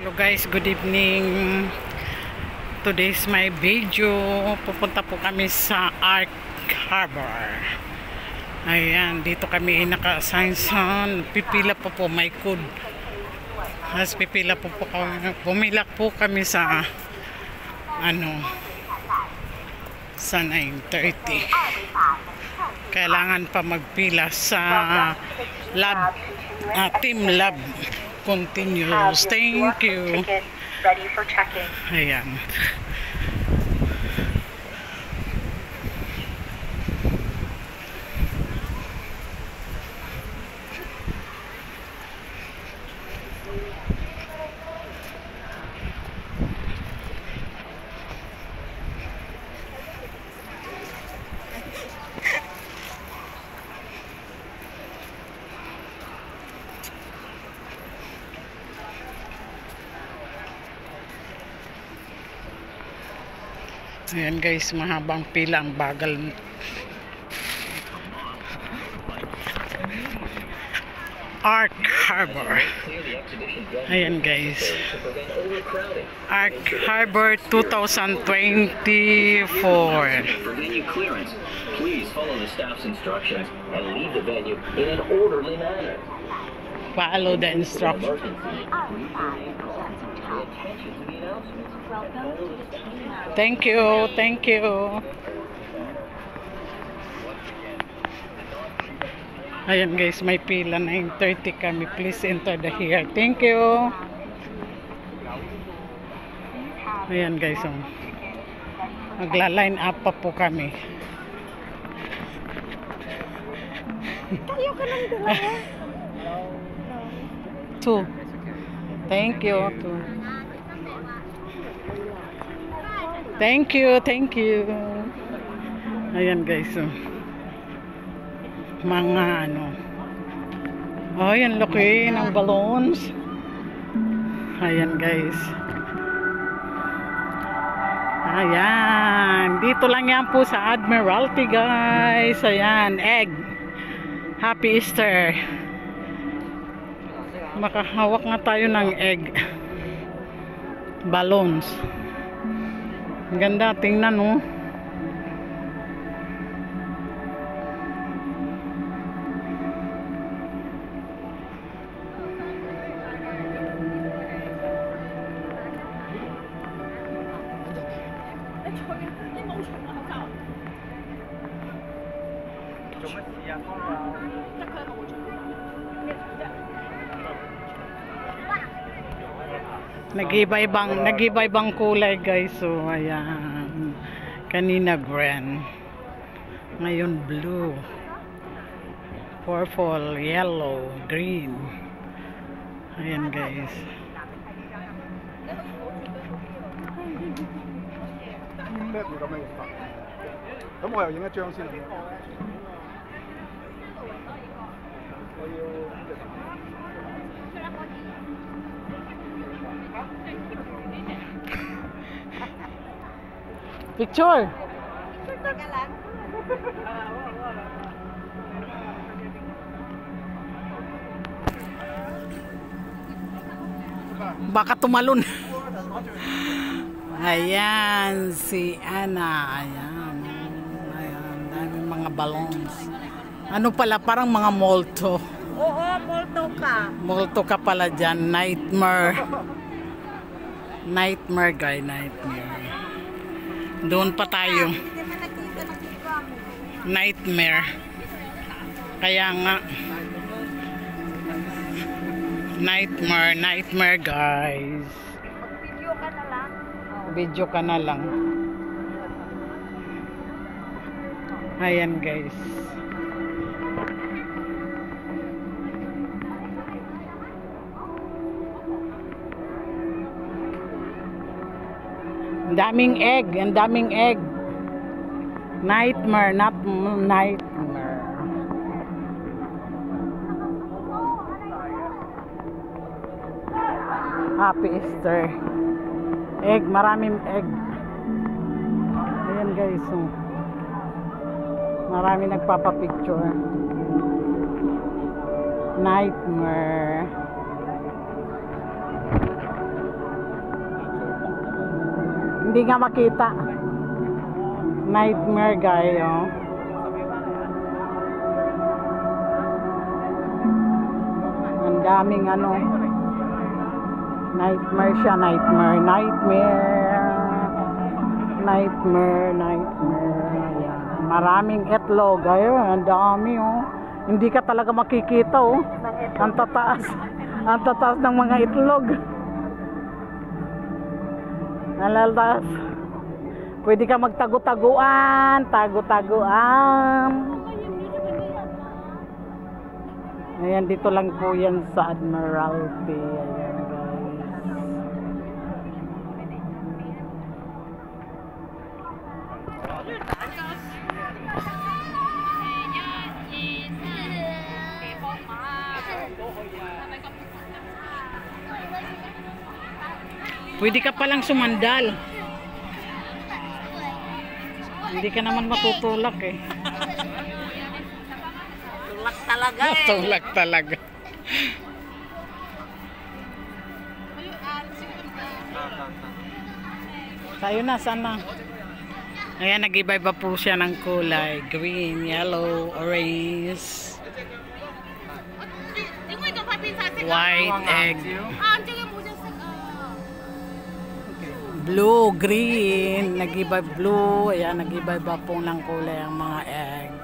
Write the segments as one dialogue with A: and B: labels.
A: Hello guys, good evening. Today's my video. Pupunta po kami sa Ark Harbor. Ayan, dito kami naka-assign sa pipila po may code. As pipila po kami, pumila po kami sa sa 9:30. Kailangan pa magpila sa lab, team lab. Continuous. Thank you.
B: Ready for check-in.
A: Ayan. Ayan guys, mahabang pila, ang bagal. Ark Harbor. Ayan guys, Ark Harbor 2024.
C: For venue clearance, please follow the staff's instructions and leave the venue in an orderly manner.
A: Follow the instructions. Thank you, thank you. Ayan guys, may pila, 9:30 kami. Please enter the here. Thank you. Ayan guys, magla-line up pa po kami.
B: Tayo ka ng dalawa.
A: Two. Thank you. Two. Thank you, thank you. Ayan guys, mga oh, yan laki ng balloons. Ayan guys. Ayan, dito lang yan po sa Admiralty guys. Ayan, egg. Happy Easter. Makahawak nga tayo ng egg. Balloons. Ang ganda, tingnan no. Nag-iba-ibang kulay guys. So ayan, kanina green, ngayon blue, purple, yellow, green. Ayan guys. Picture. Baka tumalon. Ayan si Ana. Ayan. Ayan, daming mga balloons. Ano pala, parang mga molto.
B: Oo, molto ka.
A: Molto ka pala dyan. Nightmare. Nightmare guy, nightmare. Doon pa tayo. Nightmare. Kaya nga. Nightmare guys.
B: Video ka na lang.
A: Video ka na lang. Ayan guys. Daming egg. Nightmare, not nightmare. Happy Easter. Egg, maraming egg. Ayan guys. Marami nagpapapicture. Nightmare. Hindi nga makita. Nightmare guy, oh. Ang daming ano. Nightmare siya, nightmare. Ayan. Maraming itlog. Ayun, ang dami, oh. Hindi ka talaga makikita, oh. Ang tataas. Ang tataas ng mga itlog. Nalalatas. Pwede ka magtago-taguan. Tago-taguan. Ayan, dito lang po yan sa Admiralty. Ayan, guys. Pwede ka palang sumandal. Hindi ka naman matutulak eh.
B: Tulak talaga eh.
A: Tulak talaga. Tayo na, sana. Ayan, nag-iba-iba po siya ng kulay. Green, yellow, orange. White egg. Blue, green, nag-iba blue. Ayan, nag-iba-iba po ng kulay ang mga egg.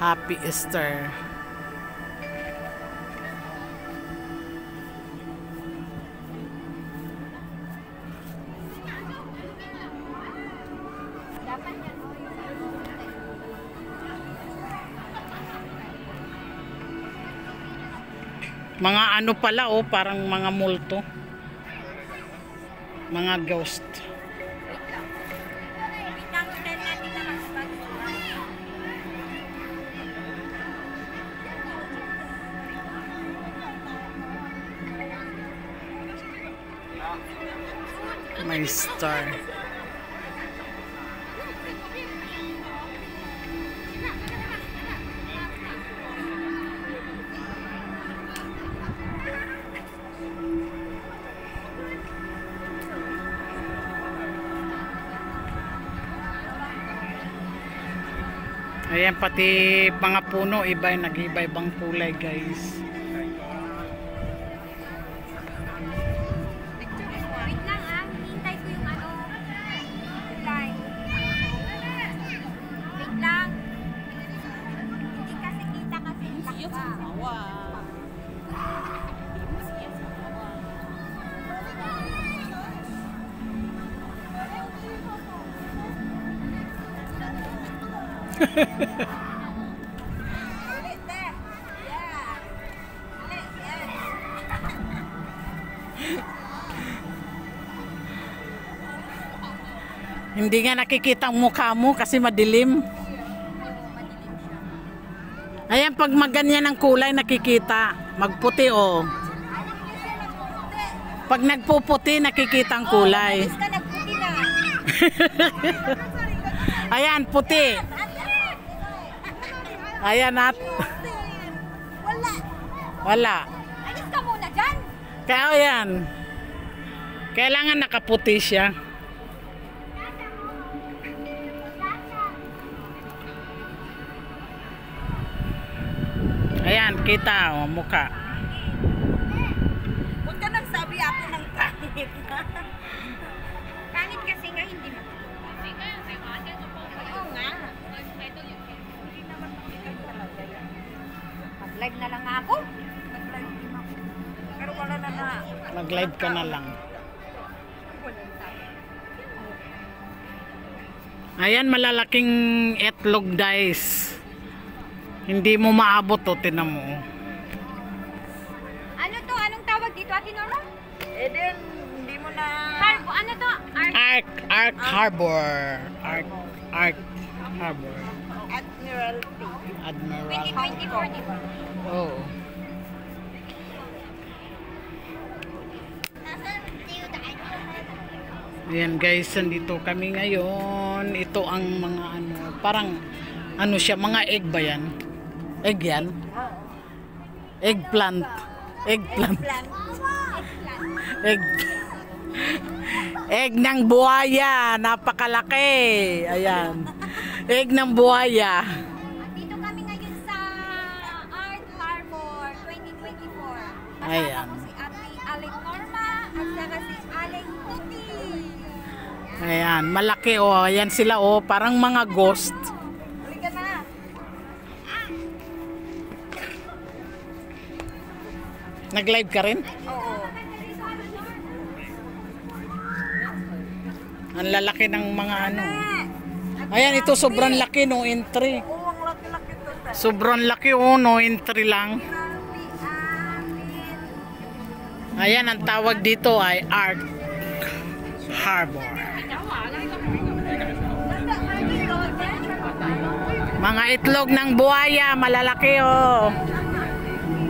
A: Happy Easter. Mga ano pala, oh, parang mga multo. Mga ghost. May star. Ayan, pati mga puno, iba, nag-iba-ibang kulay, guys.
B: Wait lang ah, hintay ko yung ano. Line. Wait lang. Hindi kasi kita kasi takba.
A: Hindi nga nakikita ang mukha mo kasi madilim. Ayan, pag maganyan ang kulay nakikita. Magputi, oh. Pag nagpuputi nakikita ang kulay.
B: Basta nagputi na.
A: Ayan, puti. Ayan at.
B: Wala.
A: Wala.
B: Alis ka muna dyan.
A: Kaya ayan. Kailangan nakaputi siya. Ayan, kita, oh, mukha.
B: Huwag ka nang sabi ako ng pangit. Pangit kasi nga hindi mo. Oo nga. Mag-live na lang ako. Mag-live din ako. Pero wala na na.
A: Mag-live ka na lang. Ayan, malalaking itlog, guys. Hindi mo maabot, oh, tinan mo.
B: Ano to? Anong tawag dito, Ate Norma?
D: Eh din, hindi mo na...
B: Ano to?
A: Ark Harbor. Ark Harbor.
D: Admiralty.
A: Admiralty.
B: 2024, di ba?
A: Oh. Ayan, guys, nandito kami ngayon. Ito ang mga ano, parang ano siya, mga egg ba yan? Egg yan? Eggplant. Eggplant. Egg. Egg ng buhaya, napakalaki. Ayan. Egg ng buhaya.
B: Dito kami ngayon sa Art Harbor 2024.
A: Ayan.
B: Kasama ko si Ate Aling Norma at saka si Aling Kuti.
A: Ayan, malaki oh. Ayan sila oh, parang mga ghost.
D: Halika na.
A: Nag-live ka rin?
D: Oo.
A: Ang lalaki ng mga ano. Ayan, ito sobrang laki no entry.
D: Oo, ang laki-laki to.
A: Sobrang laki oh, no entry lang. Ayan, ang tawag dito ay Art Harbor. Mga itlog ng buhaya, malalaki oh.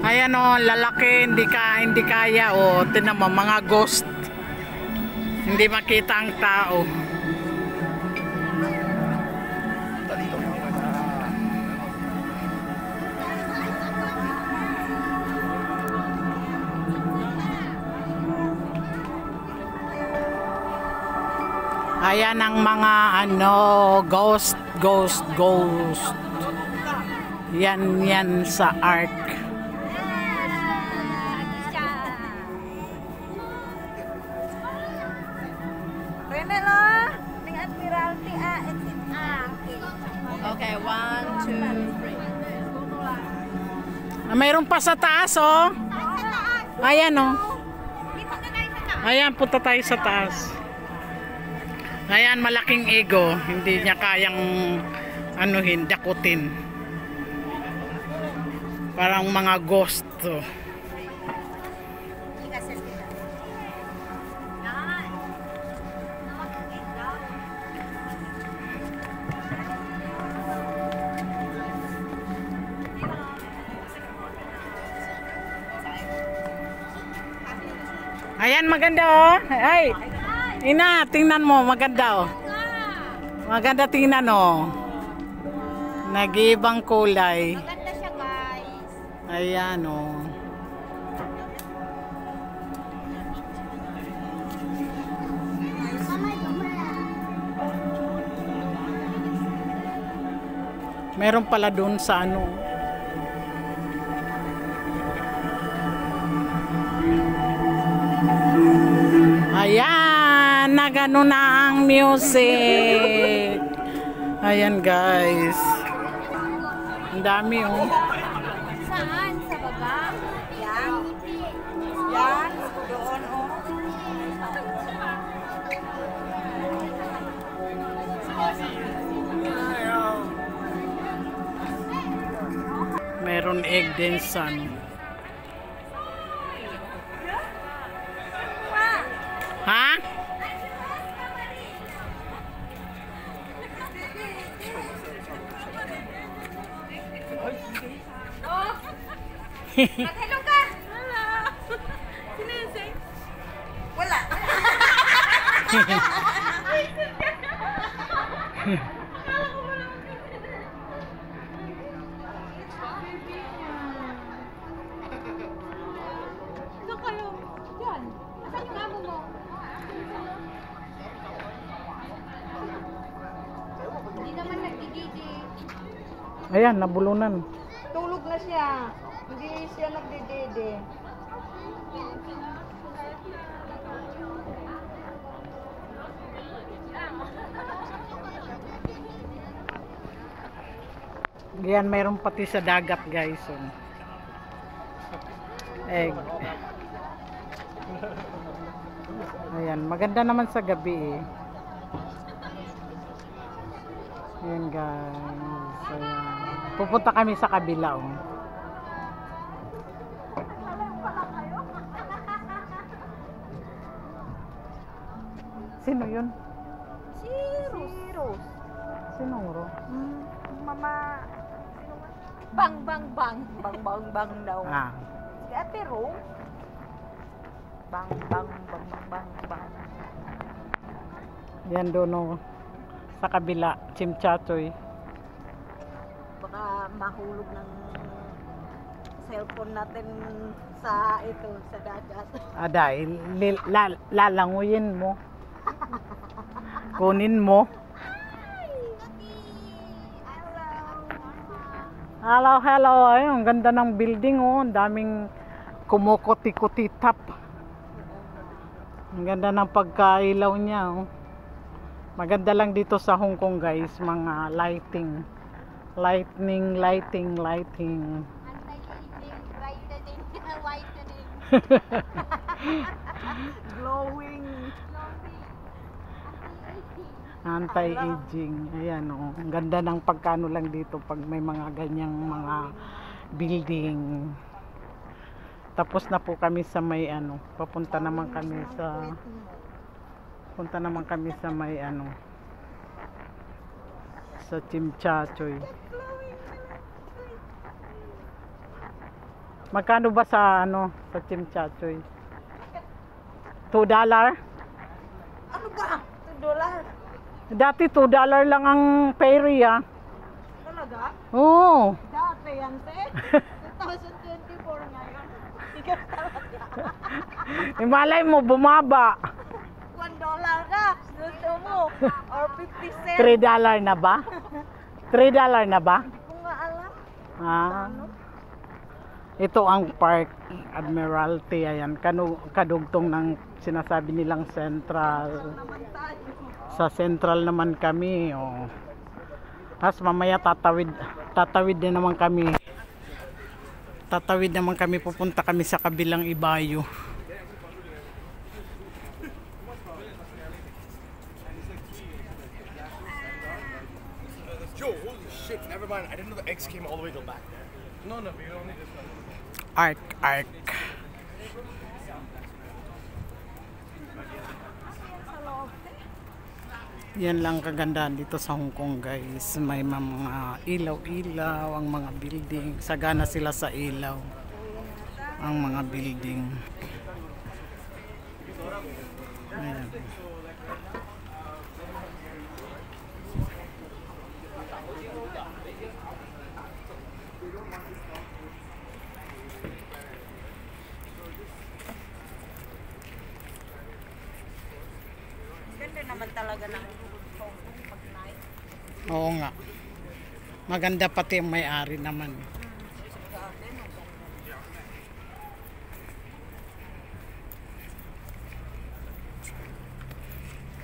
A: Ayan oh, lalaki, hindi kaya oh. Tingnan mo, mga ghost. Hindi makita ang tao. Ayan ang mga ano, ghost. Yan sa Ark.
D: Renelo, ng Admiralty exit
B: Okay, 1, 2, 3.
A: Mayroon pa sa taas oh. Ayan oh.
B: Dito na tayo sa taas.
A: Ayan, punta tayo sa taas. Ayan, malaking ego. Hindi niya kayang anuhin, dakutin. Parang mga ghost to. Ayan, maganda oh. Ay, ina, tingnan mo, maganda oh. Maganda tingnan oh. Nag-iibang kulay.
B: Maganda siya, guys.
A: Ayan oh. Meron pala doon sa ano. Ayan, nagano na ang music. Ayan guys. Ang dami oh.
B: Saan? Sa baba?
D: Yan. Yan. Doon, oh.
A: Meron egg din san. Ha?
B: Hello ka! Hello! Sinesay?
D: Wala.
B: Ito kayo. Diyan. Asan yung amo mo? Hindi naman nagdididi.
A: Ayan, nabulunan.
D: Tulog na siya. Hindi siya nagdidede.
A: Yan, mayroon pati sa dagat guys. Oh. Egg. Ayan, maganda naman sa gabi eh. Ayan guys. Ayan. Pupunta kami sa kabila oh. Sino yun?
D: Zero.
A: Sinong ro?
D: Mama.
B: Bang, bang, bang.
D: Bang, bang, bang daw.
A: Ah.
D: Si Ate Ro. Bang, bang, bang, bang, bang.
A: Yan doon oh. Sa kabila, Chimchachoy.
D: Baka mahulog ng cellphone natin sa ito, sa dagat.
A: Dahil lalanguyin mo. kunin mo. Hello, hello. Ay, ang ganda ng building oh. Ang daming kumukuti-kuti-tap. Ang ganda ng pagkailaw niya oh. Maganda lang dito sa Hong Kong guys, mga lighting. Lighting.
B: Anti-aging, brightening, whitening.
D: Glowing.
A: Anti-aging. Ayan oh. Ang ganda ng pagkano lang dito pag may mga ganyang mga building. Tapos na po kami sa may ano. Punta naman kami sa may ano. Sa Chimchachoy. Magkano ba sa ano sa Chimchachoy? $2?
D: Ano ba? $2?
A: Dati $2 lang ang ferry ah.
D: Talaga?
A: Oo.
D: Dati yan, te. 2024 ngayon. Ikaw talaga.
A: Imalay mo, bumaba.
D: $1 ka. Gusto mo. Or 50 cents.
A: $3 na ba? $3 na ba?
D: Hindi ko nga alam.
A: Ah. Ito ang Park Admiralty. Ayan, kadugtong ng sinasabi nilang Central. Sa Central naman kami. Oh. Tapos mamaya tatawid din naman kami. Tatawid naman kami, pupunta kami sa kabilang ibayo.
E: Joe, holy shit, never mind. I didn't know the eggs came all the way to the back there. No, but you don't need this one.
A: Ark. Yan lang kagandahan dito sa Hong Kong guys. May mga ilaw-ilaw, ang mga building. Sagana sila sa ilaw. Ang mga building. Ayan.
D: Ganda naman talaga ng Hong Kong pag night.
A: Oo nga. Maganda pati ang may-ari naman.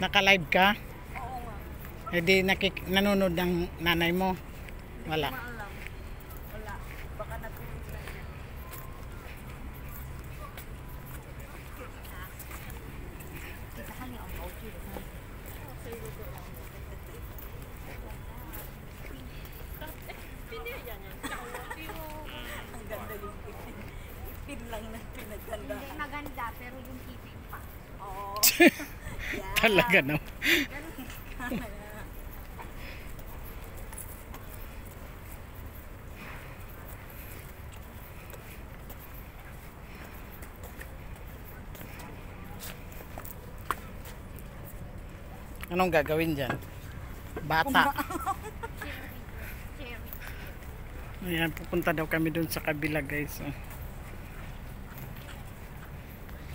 A: Naka-live ka?
D: Oo nga.
A: Eh di nanonood ng nanay mo? Wala.
D: Alam. Wala. Baka natulog na niya. Ang ganda yung ipin. Ipin lang na pinaganda.
B: Hindi maganda, pero yung keeping pa.
D: Oo.
A: Talaga no. Anong gagawin dyan? Bata. Ayan, pupunta daw kami dun sa kabila guys. Oh.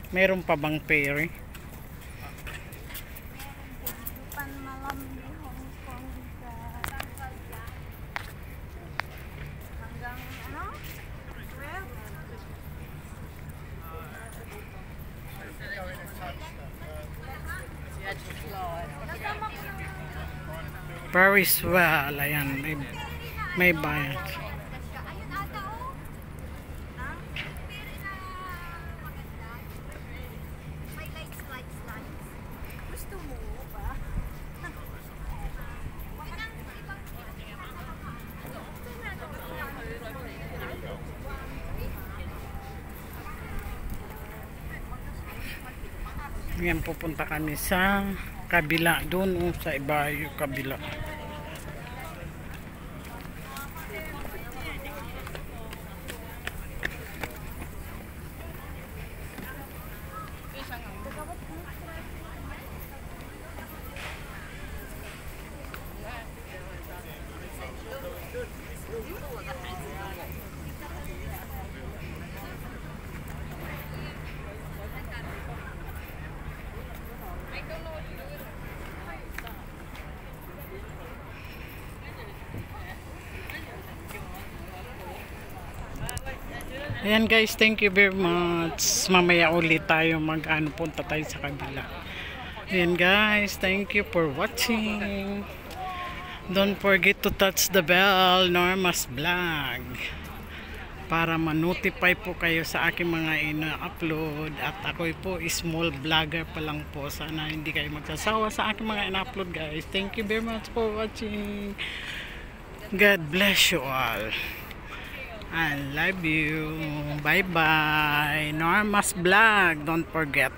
A: Meron pa bang ferry?
B: Pan malam di Hong Kong hanggang ano? 12?
A: Paris well. Ayan, may bayad.
B: Ayun ata oh. Pero na maganda. May lights.
D: Gusto mo ba?
A: Ayan, pupunta kami sa kabila doon sa ibayo kabila. Ayan guys, thank you very much. Mamaya ulit tayo punta tayo sa kabila. Ayan guys, thank you for watching. Don't forget to touch the bell, Norma's Vlog, para ma-notify po kayo sa aking mga ina-upload. At ako po small vlogger pa lang po. Sana hindi kayo magsasawa sa aking mga ina-upload guys. Thank you very much for watching. God bless you all. I love you. Bye bye. Norma's Vlog. Don't forget.